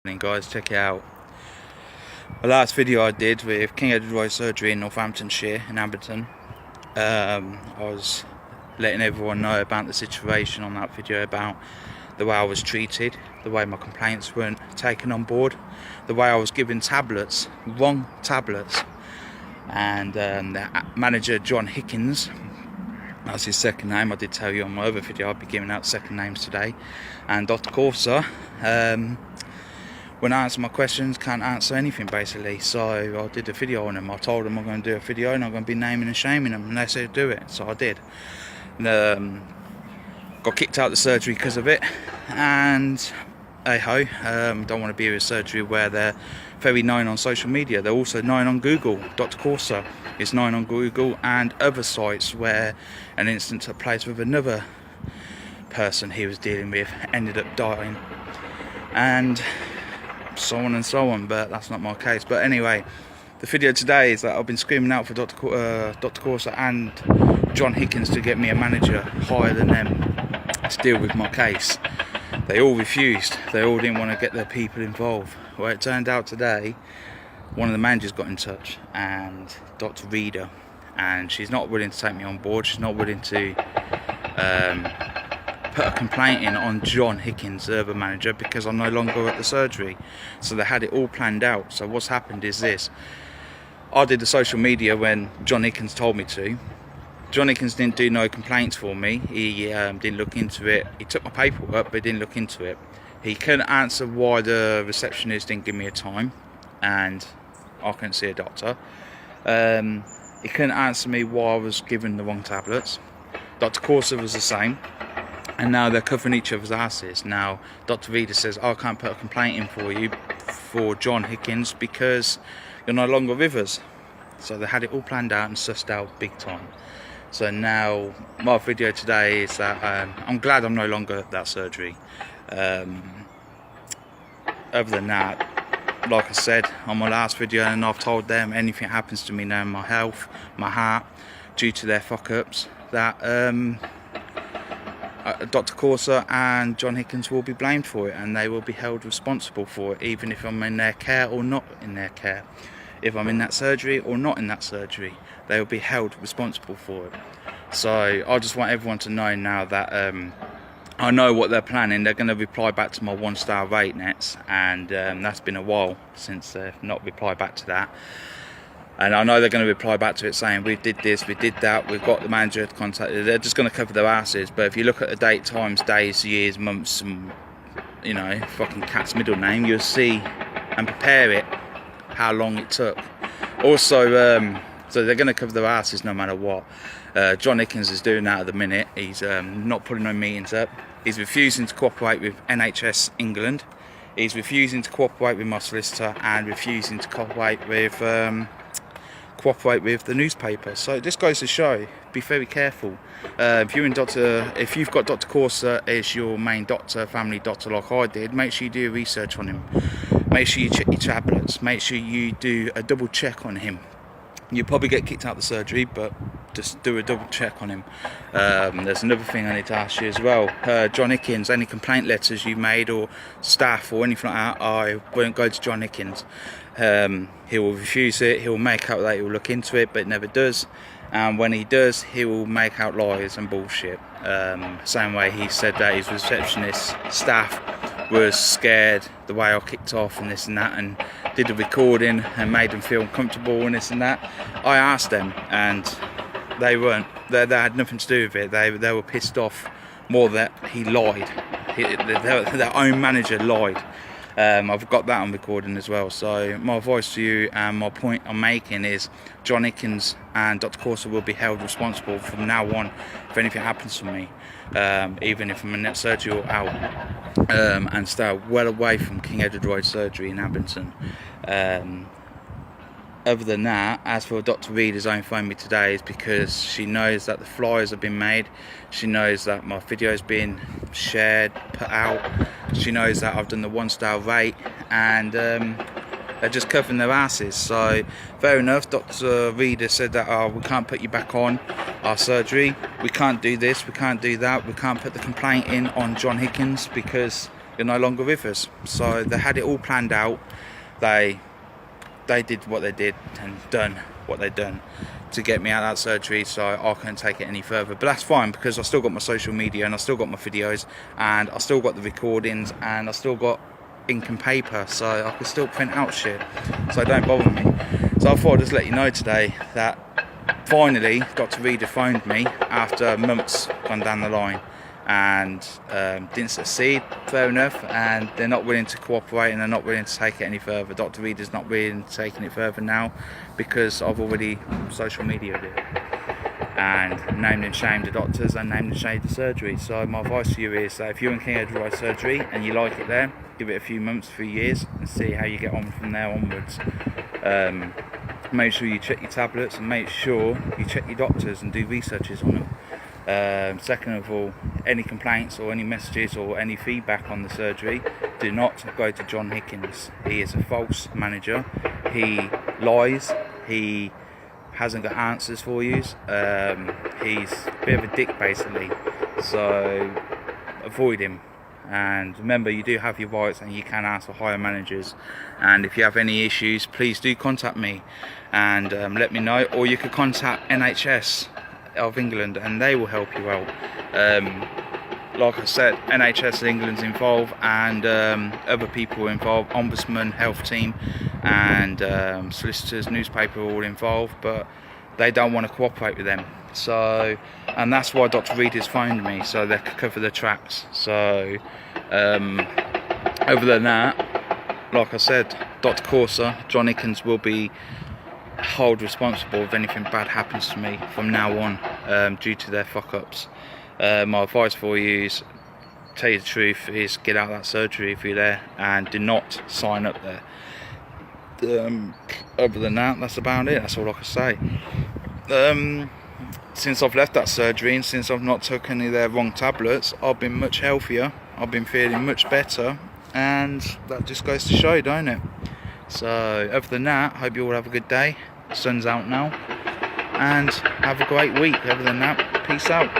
Guys, check it out. The last video I did with King Edward Surgery in Northamptonshire in Abington, I was letting everyone know about the situation on that video, about the way I was treated, the way my complaints weren't taken on board, the way I was given tablets, wrong tablets, and the manager John Hickens, that's his second name. I did tell you on my other video I'd be giving out second names today, and Dr. Corsa, when I answer my questions, can't answer anything basically. So I did a video on them. I told them I'm going to do a video and I'm going to be naming and shaming them, and they said do it, so I did. And, got kicked out of the surgery because of it, and hey ho, don't want to be in a surgery where they're very known on social media. They're also known on Google. Dr. Corsa is known on Google and other sites where an incident took place with another person he was dealing with ended up dying, and so on and so on, but that's not my case. But anyway, the video today is that I've been screaming out for Dr. Corsa and John Hickens to get me a manager higher than them to deal with my case. They all refused. They all didn't want to get their people involved. Well, it turned out today one of the managers got in touch, and Dr. Reader, and she's not willing to take me on board. She's not willing to put a complaint in on John Hickens, the other manager, because I'm no longer at the surgery. So they had it all planned out. So what's happened is this: I did the social media when John Hickens told me to. John Hickens didn't do no complaints for me. He didn't look into it. He took my paperwork, but he didn't look into it. He couldn't answer why the receptionist didn't give me a time, and I couldn't see a doctor. He couldn't answer me why I was given the wrong tablets. Dr. Corsa was the same. And now they're covering each other's asses. Now Dr. Reader says, I can't put a complaint in for you for John Hickens because you're no longer with us. So they had it all planned out and sussed out big time. So now my video today is that I'm glad I'm no longer at that surgery. Other than that, like I said on my last video, and I've told them, anything happens to me now in my health, my heart, due to their fuck-ups, that Dr. Corsa and John Hickens will be blamed for it, and they will be held responsible for it, even if I'm in their care or not in their care. If I'm in that surgery or not in that surgery, they will be held responsible for it. So I just want everyone to know now that I know what they're planning. They're going to reply back to my 1-star rate nets, and that's been a while since they've not replied back to that. And I know they're going to reply back to it saying, we did this, we did that, we've got the manager contacted. They're just going to cover their asses. But if you look at the date, times, days, years, months, and, you know, fucking cat's middle name, you'll see and prepare it how long it took. Also, so they're going to cover their asses no matter what. John Hickens is doing that at the minute. He's not putting no meetings up. He's refusing to cooperate with NHS England. He's refusing to cooperate with my solicitor, and refusing to cooperate with the newspaper. So this goes to show, be very careful. If you've got Dr. Corsa as your main doctor, family doctor like I did, make sure you do research on him. Make sure you check your tablets. Make sure you do a double check on him. You'll probably get kicked out of the surgery, but just do a double check on him. There's another thing I need to ask you as well. John Hickens, any complaint letters you made, or staff or anything like that, I won't go to John Hickens. He will refuse it. He will make out that he will look into it, but never does. And when he does, he will make out lies and bullshit. Same way he said that his receptionist staff was scared the way I kicked off and this and that, and did a recording and made them feel uncomfortable and this and that. I asked them, and they weren't. They had nothing to do with it. They were pissed off more that he lied. Their own manager lied. I've got that on recording as well. So my advice to you, and my point I'm making, is John Hickens and Dr. Corsa will be held responsible from now on if anything happens to me, even if I'm in that surgery or out, and stay well away from King Edward Road surgery in Abington. Other than that, as for Dr. Reader's own phone me today, is because she knows that the flyers have been made. She knows that my video has been shared, put out. She knows that I've done the 1-star rate, and they're just covering their asses. So fair enough, Dr. Reader said that we can't put you back on our surgery. We can't do this, we can't do that. We can't put the complaint in on John Hickens because you're no longer with us. So they had it all planned out. They did what they did and done what they done to get me out of that surgery, so I couldn't take it any further. But that's fine, because I still got my social media and I still got my videos and I still got the recordings and I still got ink and paper, so I can still print out shit, so don't bother me. So I thought I'd just let you know today that finally Dr. Reader phoned me after months gone down the line, and didn't succeed, fair enough, and they're not willing to cooperate and they're not willing to take it any further. Dr. Reader's not willing to take it further now because I've already social media'd it and named and shamed the doctors and named and shamed the surgery. So my advice to you is that if you're in King Edward Eye surgery and you like it there, give it a few months, few years, and see how you get on from there onwards. Make sure you check your tablets and make sure you check your doctors and do researches on them. Second of all, any complaints or any messages or any feedback on the surgery, do not go to John Hickins. He is a false manager. He lies. He hasn't got answers for you. He's a bit of a dick, basically. So avoid him. And remember, you do have your rights and you can ask for higher managers. And if you have any issues, please do contact me and let me know. Or you could contact NHS of England and they will help you out. Like I said, NHS of England's involved and other people involved, Ombudsman, health team and solicitors, newspaper are all involved, but they don't want to cooperate with them. So, and that's why Dr. Reader's phoned me, so they could cover the tracks. So other than that, like I said, Dr. Corsa, John Hickins will be held responsible if anything bad happens to me from now on, due to their fuck-ups. My advice for you is, tell you the truth, is get out of that surgery if you're there and do not sign up there. Other than that, that's about it. That's all I can say. Since I've left that surgery and since I've not taken any of their wrong tablets, I've been much healthier, I've been feeling much better, and that just goes to show, don't it? So other than that, hope you all have a good day. The sun's out now, and have a great week. Other than that, peace out.